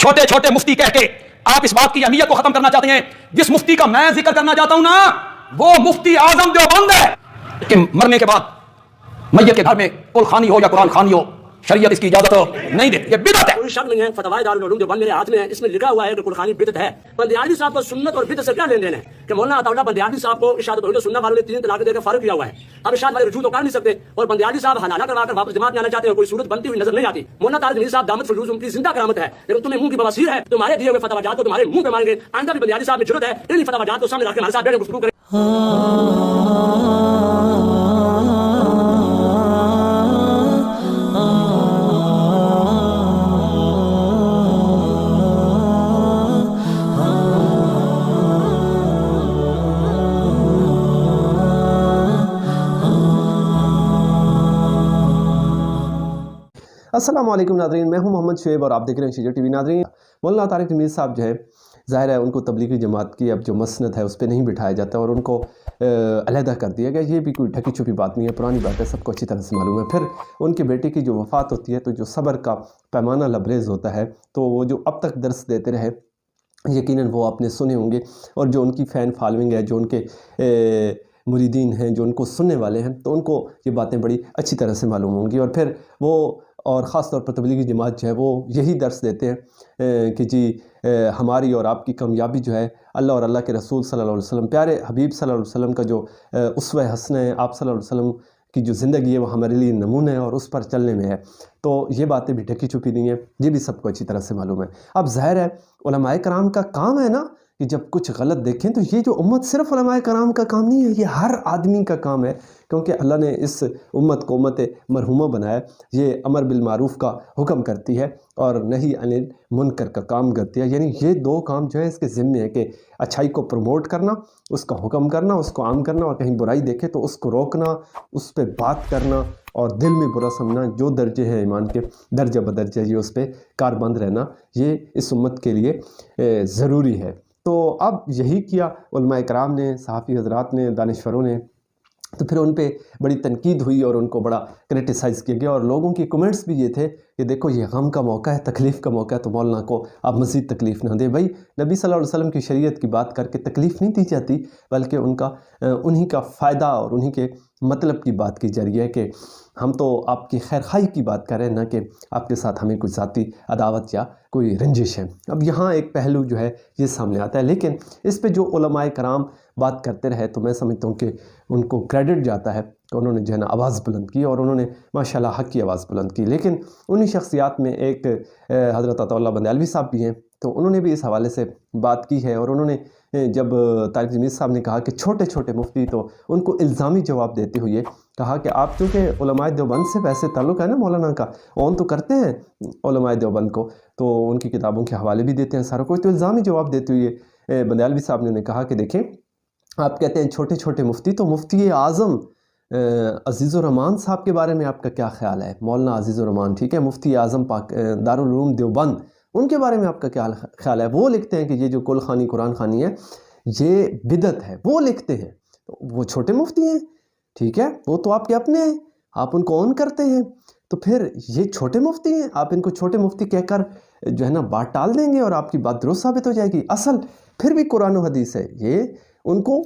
چھوٹے چھوٹے مفتی کہہ کے آپ اس بات کی اہمیت کو ختم کرنا چاہتے ہیں. جس مفتی کا میں ذکر کرنا چاہتا ہوں نا وہ مفتی اعظم دیوبند ہے کہ مرنے کے بعد میت کے گھر میں قل خوانی ہو یا قرآن خوانی ہو شریعت اس کی اجازت نہیں دیتی. یہ بدعت ہے. کوئی شک نہیں ہے. فتاوی دارالعلوم دیوبند میرے ہاتھ میں ہے. اس میں لکھا ہوا ہے کہ قرآنی بدعت ہے. بندیالی صاحب کو سنت اور بدعت سے کیا لین دین ہے کہ مولانا عطا اللہ بندیالی صاحب کو ارشاد توحید و سنت والوں نے 3 طلاق دے کر فارغ کیا ہوا ہے. اب ارشاد والے رجوع تو کر نہیں سکتے اور بندیالی صاحب حلالہ کروا کر واپس جماعت میں آنا چاہتے ہیں. کوئی صورت بنتی ہوئی نظر نہیں آتی. مولانا طارق جمیل صاحب دامت فیوز ان کی زندہ کرامت ہے. لیکن تمہیں منہ کی بواسیر ہے. تمہارے دیے ہوئے فتواجات کو تمہارے منہ پہ ماریں گے. آئندہ بھی بندیالی صاحب میں ضرورت ہے انہی فتواجات کو سامنے رکھ کے ہمارے ساتھ بیٹھ کر گفتگو کریں. السلام علیکم ناظرین، میں ہوں محمد شعیب اور آپ دیکھ رہے ہیں شجر ٹی وی. ناظرین، مولانا طارق جمیل صاحب جو ہے ظاہر ہے ان کو تبلیغی جماعت کی اب جو مسند ہے اس پہ نہیں بٹھایا جاتا اور ان کو علیحدہ کر دیا گیا. یہ بھی کوئی ڈھکی چھپی بات نہیں ہے، پرانی بات ہے، سب کو اچھی طرح سے معلوم ہے. پھر ان کے بیٹے کی جو وفات ہوتی ہے تو جو صبر کا پیمانہ لبریز ہوتا ہے تو وہ جو اب تک درس دیتے رہے یقیناً وہ آپ نے سنے ہوں گے اور جو ان کی فین فالوئنگ ہے، جو ان کے مریدین ہیں، جو ان کو سننے والے ہیں، تو ان کو یہ باتیں بڑی اچھی طرح سے معلوم ہوں گی. اور پھر وہ اور خاص طور پر تبلیغی جماعت جو ہے وہ یہی درس دیتے ہیں کہ جی ہماری اور آپ کی کامیابی جو ہے اللہ اور اللہ کے رسول صلی اللہ علیہ وسلم، پیارے حبیب صلی اللہ علیہ وسلم کا جو اسوہ حسنہ ہے، آپ صلی اللہ علیہ وسلم کی جو زندگی ہے وہ ہمارے لیے نمونہ ہے اور اس پر چلنے میں ہے. تو یہ باتیں بھی ڈھکی چھپی نہیں ہیں، یہ بھی سب کو اچھی طرح سے معلوم ہے. اب ظاہر ہے علماء کرام کا کام ہے نا کہ جب کچھ غلط دیکھیں تو یہ جو امت صرف علماء کرام کا کام نہیں ہے، یہ ہر آدمی کا کام ہے، کیونکہ اللہ نے اس امت کو امت مرحومہ بنایا. یہ امر بالمعروف کا حکم کرتی ہے اور نہی عن المنکر کا کام کرتی ہے. یعنی یہ 2 کام جو ہے اس کے ذمے ہے کہ اچھائی کو پروموٹ کرنا، اس کا حکم کرنا، اس کو عام کرنا، اور کہیں برائی دیکھے تو اس کو روکنا، اس پہ بات کرنا اور دل میں برا سمجھنا. جو درجے ہیں ایمان کے درجہ بدرجہ یہ اس پہ کاربند رہنا، یہ اس امت کے لیے ضروری ہے. تو اب یہی کیا علماء کرام نے، صحافی حضرات نے، دانشوروں نے. تو پھر ان پہ بڑی تنقید ہوئی اور ان کو بڑا کرٹیسائز کیا گیا اور لوگوں کی کمنٹس بھی یہ تھے کہ دیکھو یہ غم کا موقع ہے، تکلیف کا موقع ہے، تو مولانا کو آپ مزید تکلیف نہ دیں. بھائی نبی صلی اللہ علیہ وسلم کی شریعت کی بات کر کے تکلیف نہیں دی جاتی، بلکہ انہی کا فائدہ اور انہی کے مطلب کی بات کی جا رہی ہے کہ ہم تو آپ کی خیر خواہی کی بات کر رہے ہیں، نہ کہ آپ کے ساتھ ہمیں کوئی ذاتی عداوت یا کوئی رنجش ہے. اب یہاں ایک پہلو جو ہے یہ سامنے آتا ہے، لیکن اس پہ جو علماء کرام بات کرتے رہے تو میں سمجھتا ہوں کہ ان کو کریڈٹ جاتا ہے کہ انہوں نے جو ہے نا آواز بلند کی اور انہوں نے ماشاءاللہ حق کی آواز بلند کی. لیکن انہی شخصیات میں ایک حضرت عطا اللہ بندیالوی صاحب بھی ہیں، تو انہوں نے بھی اس حوالے سے بات کی ہے. اور انہوں نے جب طارق جمیل صاحب نے کہا کہ چھوٹے چھوٹے مفتی، تو ان کو الزامی جواب دیتے ہوئے کہا کہ آپ چونکہ علماء دیوبند سے ویسے تعلق ہے نا مولانا کا، اون تو کرتے ہیں علماء دیوبند کو، تو ان کی کتابوں کے حوالے بھی دیتے ہیں سارا کوئی، تو الزامی جواب دیتے ہوئے بندیالوی صاحب نے کہا کہ دیکھیں آپ کہتے ہیں چھوٹے چھوٹے مفتی، تو مفتی اعظم عزیز الرحمان صاحب کے بارے میں آپ کا کیا خیال ہے؟ مولانا عزیز الرحمان، ٹھیک ہے، مفتی اعظم دارالعلوم دیوبند، ان کے بارے میں آپ کا کیا خیال ہے؟ وہ لکھتے ہیں کہ یہ جو کل خوانی قرآن خوانی ہے یہ بدعت ہے، وہ لکھتے ہیں. وہ چھوٹے مفتی ہیں، ٹھیک ہے، وہ تو آپ کے اپنے ہیں، آپ ان کو اون کرتے ہیں. تو پھر یہ چھوٹے مفتی ہیں، آپ ان کو چھوٹے مفتی کہہ کر جو ہے نا بات ٹال دیں گے اور آپ کی بات درست ثابت ہو جائے گی. اصل پھر بھی قرآن و حدیث ہے. یہ ان کو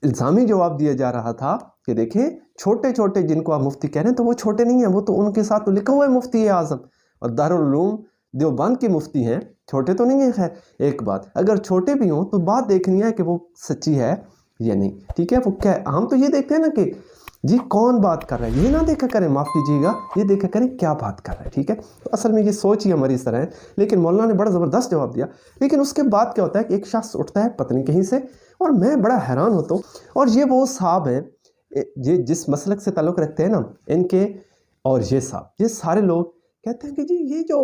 الزامی جواب دیا جا رہا تھا کہ دیکھیں چھوٹے چھوٹے جن کو آپ مفتی کہہ رہے ہیں تو وہ چھوٹے نہیں ہیں، وہ تو ان کے ساتھ تو لکھا ہوا ہے مفتی اعظم اور دارالعلوم دیوبند کے مفتی ہیں، چھوٹے تو نہیں ہیں. خیر ایک بات، اگر چھوٹے بھی ہوں تو بات دیکھنی ہے کہ وہ سچی ہے یا نہیں، ٹھیک ہے. وہ کیا، ہم تو یہ دیکھتے ہیں نا کہ جی کون بات کر رہا ہے، یہ نہ دیکھا کریں، معاف کیجیے گا، یہ دیکھا کریں کیا بات کر رہا ہے، ٹھیک ہے. تو اصل میں یہ سوچ ہی ہماری اس طرح ہے. لیکن مولانا نے بڑا زبردست جواب دیا. لیکن اس کے بعد کیا ہوتا ہے کہ ایک شخص اٹھتا ہے پتہ نہیں کہیں سے، اور میں بڑا حیران ہوتا ہوں. اور یہ وہ صاحب ہیں یہ جس مسلک سے تعلق رکھتے ہیں نا ان کے، اور یہ صاحب، یہ سارے لوگ کہتے ہیں کہ جی یہ جو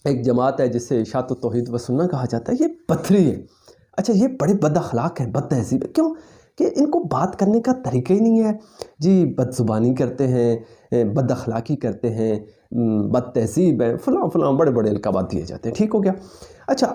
ایک جماعت ہے جسے اشاعت التوحید و سنہ کہا جاتا ہے، یہ پتھری ہے. اچھا یہ بڑے بد اخلاق ہیں، بد تہذیب ہے. کیوں کہ ان کو بات کرنے کا طریقہ ہی نہیں ہے جی، بد زبانی کرتے ہیں، بد اخلاقی کرتے ہیں، بد تہذیب ہے، فلاں فلاں بڑے بڑے القابات دیے جاتے ہیں. ٹھیک ہو گیا. اچھا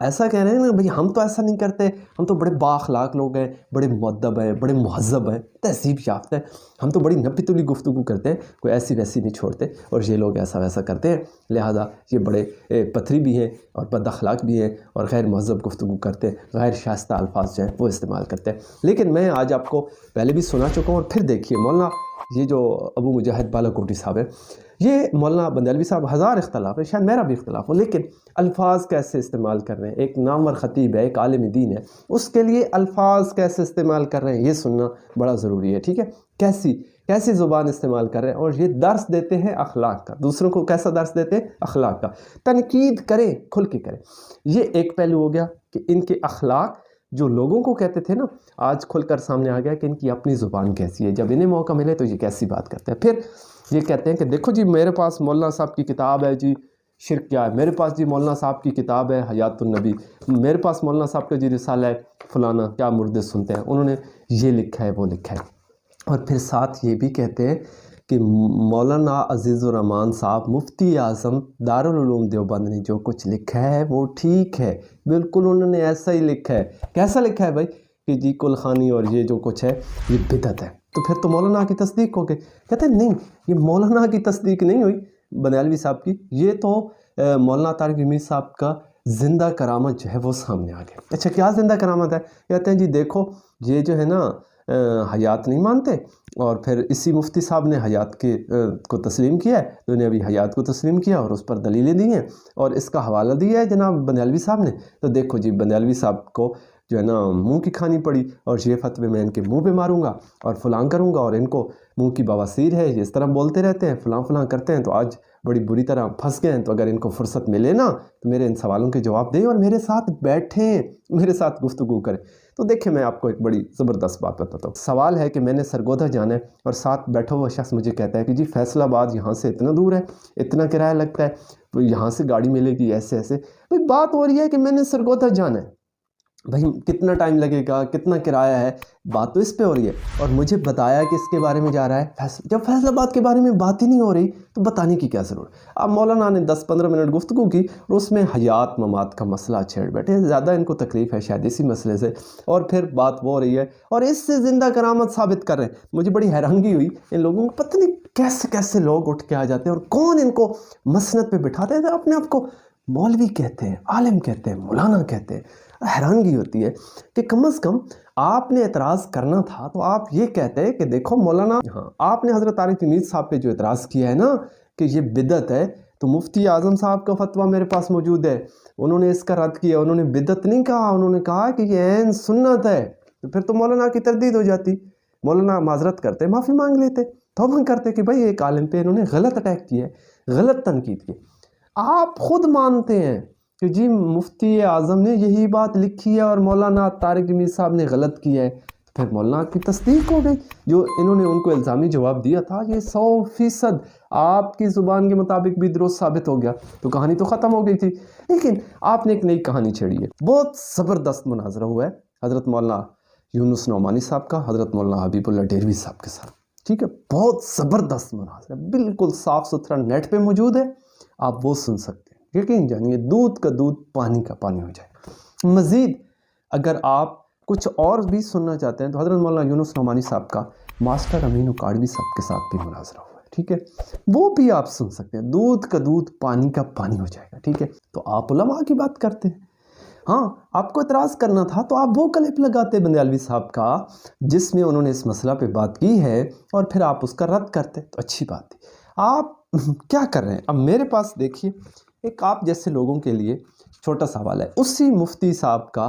ایسا کہہ رہے ہیں نا بھئی ہم تو ایسا نہیں کرتے، ہم تو بڑے بااخلاق لوگ ہیں، بڑے مؤدب ہیں، بڑے مہذب ہیں، تہذیب یافتہ ہیں، ہم تو بڑی نپی تلی گفتگو کرتے ہیں، کوئی ایسی ویسی نہیں چھوڑتے، اور یہ لوگ ایسا ویسا کرتے ہیں، لہذا یہ بڑے پتھری بھی ہیں اور بد اخلاق بھی ہیں اور غیر مہذب گفتگو کرتے ہیں، غیر شائستہ الفاظ جو ہیں وہ استعمال کرتے ہیں۔ لیکن میں آج آپ کو پہلے بھی سنا چکا ہوں، اور پھر دیکھیے مولانا یہ جو ابو مجاہد بالا کوٹی صاحب ہے، یہ مولانا بندیالوی صاحب ہزار اختلاف ہے، شاید میرا بھی اختلاف ہو، لیکن الفاظ کیسے استعمال کر رہے ہیں، ایک نامور خطیب ہے، ایک عالم دین ہے، اس کے لیے الفاظ کیسے استعمال کر رہے ہیں یہ سننا بڑا ضروری ہے، ٹھیک ہے، کیسی زبان استعمال کر رہے ہیں، اور یہ درس دیتے ہیں اخلاق کا، دوسروں کو کیسا درس دیتے ہیں؟ اخلاق کا۔ تنقید کریں، کھل کے کریں، یہ ایک پہلو ہو گیا کہ ان کے اخلاق جو لوگوں کو کہتے تھے نا، آج کھل کر سامنے آ گیا کہ ان کی اپنی زبان کیسی ہے، جب انہیں موقع ملے تو یہ کیسی بات کرتے ہیں۔ پھر یہ کہتے ہیں کہ دیکھو جی میرے پاس مولانا صاحب کی کتاب ہے جی شرک کیا ہے، میرے پاس جی مولانا صاحب کی کتاب ہے حیات النبی، میرے پاس مولانا صاحب کا جی رسالہ ہے فلانا کیا مردے سنتے ہیں، انہوں نے یہ لکھا ہے وہ لکھا ہے، اور پھر ساتھ یہ بھی کہتے ہیں کہ مولانا عزیز الرحمان صاحب مفتی اعظم دارالعلوم دیوبند نے جو کچھ لکھا ہے وہ ٹھیک ہے، بالکل انہوں نے ایسا ہی لکھا ہے۔ کیسا لکھا ہے بھائی؟ کہ جی کل خانی اور یہ جو کچھ ہے یہ بدعت ہے، تو پھر تو مولانا کی تصدیق ہو گئی۔ کہتے ہیں نہیں، یہ مولانا کی تصدیق نہیں ہوئی بندیالوی صاحب کی، یہ تو مولانا طارق جمیل صاحب کا زندہ کرامت جو ہے وہ سامنے آ گیا۔ اچھا کیا زندہ کرامت ہے؟ کہتے ہیں جی دیکھو یہ جو ہے نا حیات نہیں مانتے، اور پھر اسی مفتی صاحب نے حیات کو تسلیم کیا ہے، تو انہیں ابھی حیات کو تسلیم کیا اور اس پر دلیلیں دی ہیں اور اس کا حوالہ دیا ہے جناب بندیالوی صاحب نے، تو دیکھو جی بندیالوی صاحب کو جو ہے نا منہ کی کھانی پڑی، اور یہ فتوے میں ان کے منہ پہ ماروں گا اور فلاں کروں گا، اور ان کو منہ کی بواسیر ہے، یہ اس طرح بولتے رہتے ہیں، فلاں فلاں کرتے ہیں، تو آج بڑی بری طرح پھنس گئے ہیں، تو اگر ان کو فرصت ملے نا تو میرے ان سوالوں کے جواب دیں اور میرے ساتھ بیٹھیں، میرے ساتھ گفتگو کریں۔ تو دیکھیں میں آپ کو ایک بڑی زبردست بات بتاتا ہوں۔ سوال ہے کہ میں نے سرگودھا جانا ہے اور ساتھ بیٹھا ہوا شخص مجھے کہتا ہے کہ جی فیصل آباد یہاں سے اتنا دور ہے، اتنا کرایہ لگتا ہے، تو یہاں سے گاڑی ملے گی ایسے ایسے، بھئی بات ہو رہی ہے کہ میں نے سرگودھا جانا ہے، بھائی کتنا ٹائم لگے گا، کتنا کرایہ ہے، بات تو اس پہ ہو رہی ہے، اور مجھے بتایا کہ اس کے بارے میں جا رہا ہے جب فیصل آباد کے بارے میں بات ہی نہیں ہو رہی تو بتانے کی کیا ضرورت۔ اب مولانا نے 10-15 منٹ گفتگو کی اور اس میں حیات ممات کا مسئلہ چھیڑ بیٹھے، زیادہ ان کو تکلیف ہے شاید اسی مسئلے سے، اور پھر بات وہ ہو رہی ہے اور اس سے زندہ کرامت ثابت کر رہے ہیں۔ مجھے بڑی حیرانگی ہوئی، ان لوگوں کو پتہ نہیں کیسے کیسے لوگ اٹھ کے آ جاتے ہیں اور کون ان کو مسند پہ بٹھاتے ہیں، اپنے آپ کو مولوی کہتے ہیں، عالم کہتے ہیں، مولانا کہتے ہیں۔ حیرانگی ہوتی ہے کہ کم از کم آپ نے اعتراض کرنا تھا تو آپ یہ کہتے ہیں کہ دیکھو مولانا، ہاں آپ نے حضرت طارق جمیل صاحب پہ جو اعتراض کیا ہے نا کہ یہ بدعت ہے، تو مفتی اعظم صاحب کا فتویٰ میرے پاس موجود ہے، انہوں نے اس کا رد کیا، انہوں نے بدعت نہیں کہا، انہوں نے کہا کہ یہ عین سنت ہے، تو پھر تو مولانا کی تردید ہو جاتی، مولانا معذرت کرتے، معافی مانگ لیتے، توبہ کرتے کہ بھائی ایک عالم پہ انہوں نے غلط اٹیک کیا ہے، غلط تنقید کی۔ آپ خود مانتے ہیں کہ جی مفتی اعظم نے یہی بات لکھی ہے اور مولانا طارق جمیل صاحب نے غلط کیا ہے، تو پھر مولانا کی تصدیق ہو گئی، جو انہوں نے ان کو الزامی جواب دیا تھا یہ 100% آپ کی زبان کے مطابق بھی درست ثابت ہو گیا، تو کہانی تو ختم ہو گئی تھی۔ لیکن آپ نے ایک نئی کہانی چھیڑی ہے، بہت زبردست مناظرہ ہوا ہے حضرت مولانا یونس نعمانی صاحب کا حضرت مولانا حبیب اللہ ڈیروی صاحب کے ساتھ، ٹھیک ہے، بہت زبردست مناظرہ، بالکل صاف ستھرا نیٹ پہ موجود ہے، آپ وہ سن سکتے ہیں، یقین جانیے دودھ کا دودھ پانی کا پانی ہو جائے۔ مزید اگر آپ کچھ اور بھی سننا چاہتے ہیں تو حضرت مولانا یونس نعمانی صاحب کا ماسٹر امین اکاڑوی صاحب کے ساتھ بھی مناظرہ ہوا ہے، ٹھیک ہے، وہ بھی آپ سن سکتے ہیں، دودھ کا دودھ پانی کا پانی ہو جائے گا، ٹھیک ہے۔ تو آپ علماء کی بات کرتے ہیں، ہاں آپ کو اعتراض کرنا تھا تو آپ وہ کلپ لگاتے بندیالوی صاحب کا جس میں انہوں نے اس مسئلہ پہ بات کی ہے اور پھر آپ اس کا رد کرتے تو اچھی بات تھی۔ آپ کیا کر رہے ہیں؟ اب میرے پاس دیکھیے ایک آپ جیسے لوگوں کے لیے چھوٹا سوال ہے، اسی مفتی صاحب کا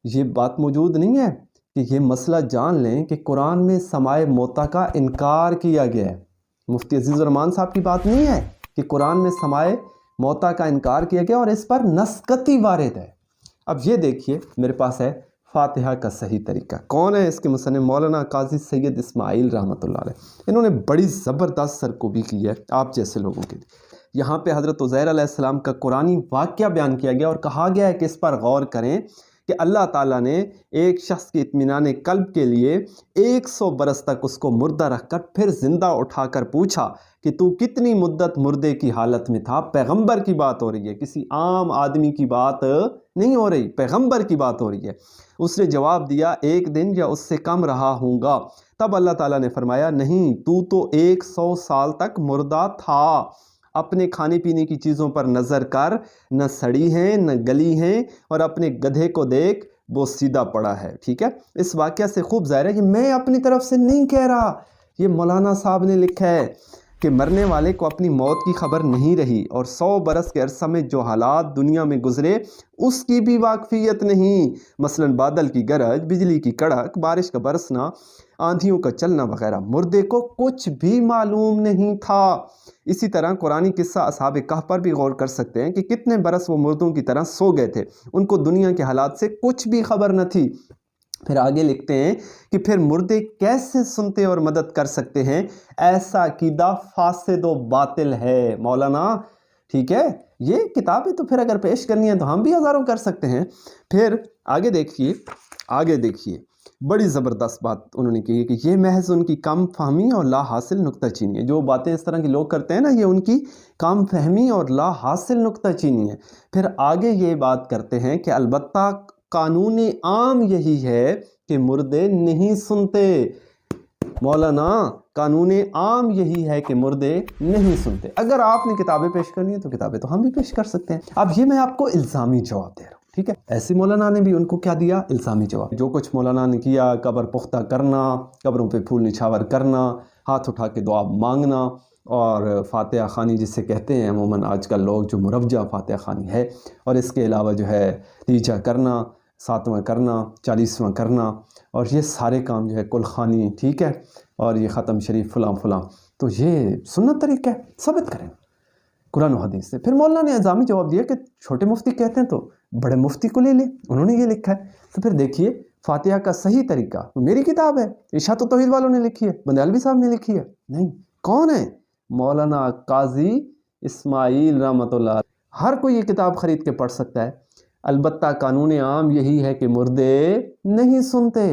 یہ بات موجود نہیں ہے کہ یہ مسئلہ جان لیں کہ قرآن میں سمائے موتا کا انکار کیا گیا ہے، مفتی عزیز الرحمان صاحب کی بات نہیں ہے کہ قرآن میں سمائے موتا کا انکار کیا گیا اور اس پر نسکتی وارد ہے۔ اب یہ دیکھیے میرے پاس ہے فاتحہ کا صحیح طریقہ، کون ہے اس کے مصنف؟ مولانا قاضی سید اسماعیل رحمۃ اللہ علیہ، انہوں نے بڑی زبردست سرکوبی کی ہے آپ جیسے لوگوں کے لیے۔ یہاں پہ حضرت عزیر علیہ السلام کا قرآنی واقعہ بیان کیا گیا اور کہا گیا ہے کہ اس پر غور کریں کہ اللہ تعالیٰ نے ایک شخص کے اطمینان قلب کے لیے 100 برس تک اس کو مردہ رکھ کر پھر زندہ اٹھا کر پوچھا کہ تو کتنی مدت مردے کی حالت میں تھا۔ پیغمبر کی بات ہو رہی ہے، کسی عام آدمی کی بات نہیں ہو رہی، پیغمبر کی بات ہو رہی ہے۔ اس نے جواب دیا 1 دن یا اس سے کم رہا ہوں گا۔ تب اللہ تعالیٰ نے فرمایا نہیں، تو 100 سال تک مردہ تھا۔ اپنے کھانے پینے کی چیزوں پر نظر کر، نہ سڑی ہیں نہ گلی ہیں، اور اپنے گدھے کو دیکھ وہ سیدھا پڑا ہے۔ ٹھیک ہے، اس واقعہ سے خوب ظاہر ہے کہ میں اپنی طرف سے نہیں کہہ رہا، یہ مولانا صاحب نے لکھا ہے کہ مرنے والے کو اپنی موت کی خبر نہیں رہی، اور 100 برس کے عرصہ میں جو حالات دنیا میں گزرے اس کی بھی واقفیت نہیں، مثلا بادل کی گرج، بجلی کی کڑک، بارش کا برسنا، آندھیوں کا چلنا وغیرہ۔ مردے کو کچھ بھی معلوم نہیں تھا۔ اسی طرح قرآنی قصہ اصحاب کہف پر بھی غور کر سکتے ہیں کہ کتنے برس وہ مردوں کی طرح سو گئے تھے، ان کو دنیا کے حالات سے کچھ بھی خبر نہ تھی۔ پھر آگے لکھتے ہیں کہ پھر مردے کیسے سنتے اور مدد کر سکتے ہیں، ایسا عقیدہ فاسد و باطل ہے۔ مولانا ٹھیک ہے، یہ کتابیں تو پھر اگر پیش کرنی ہے تو ہم بھی ہزاروں کر سکتے ہیں۔ پھر آگے دیکھیے بڑی زبردست بات انہوں نے کی ہے کہ یہ محض ان کی کم فہمی اور لا حاصل نکتہ چینی ہے۔ جو باتیں اس طرح کے لوگ کرتے ہیں نا، یہ ان کی کم فہمی اور لا حاصل نکتہ چینی ہے۔ پھر آگے یہ بات کرتے ہیں کہ البتہ قانون عام یہی ہے کہ مردے نہیں سنتے۔ مولانا قانون عام یہی ہے کہ مردے نہیں سنتے۔ اگر آپ نے کتابیں پیش کرنی ہیں تو کتابیں تو ہم بھی پیش کر سکتے ہیں۔ اب یہ میں آپ کو الزامی جواب دے رہا ہوں، ٹھیک ہے؟ ایسے مولانا نے بھی ان کو کیا دیا؟ الزامی جواب۔ جو کچھ مولانا نے کیا، قبر پختہ کرنا، قبروں پہ پھول نچھاور کرنا، ہاتھ اٹھا کے دعا مانگنا، اور فاتحہ خوانی جسے کہتے ہیں عموماً آج کل لوگ، جو مروجہ فاتحہ خوانی ہے، اور اس کے علاوہ جو ہے تیجا کرنا، 7واں کرنا، 40واں کرنا، اور یہ سارے کام جو ہے کل خوانی، ٹھیک ہے، اور یہ ختم شریف فلاں فلاں، تو یہ سنت طریقہ ہے، ثابت کریں قرآن و حدیث سے۔ پھر مولانا نے الزامی جواب دیا کہ چھوٹے مفتی کہتے ہیں تو بڑے مفتی کو لے لیں، انہوں نے یہ لکھا ہے۔ تو پھر دیکھیے فاتحہ کا صحیح طریقہ میری کتاب ہے، اشاعت و توحید والوں نے لکھی ہے، بندیالوی صاحب نے لکھی ہے، نہیں، کون ہے؟ مولانا قاضی اسماعیل رحمۃ اللہ۔ ہر کوئی یہ کتاب خرید کے پڑھ سکتا ہے۔ البتہ قانون عام یہی ہے کہ مردے نہیں سنتے۔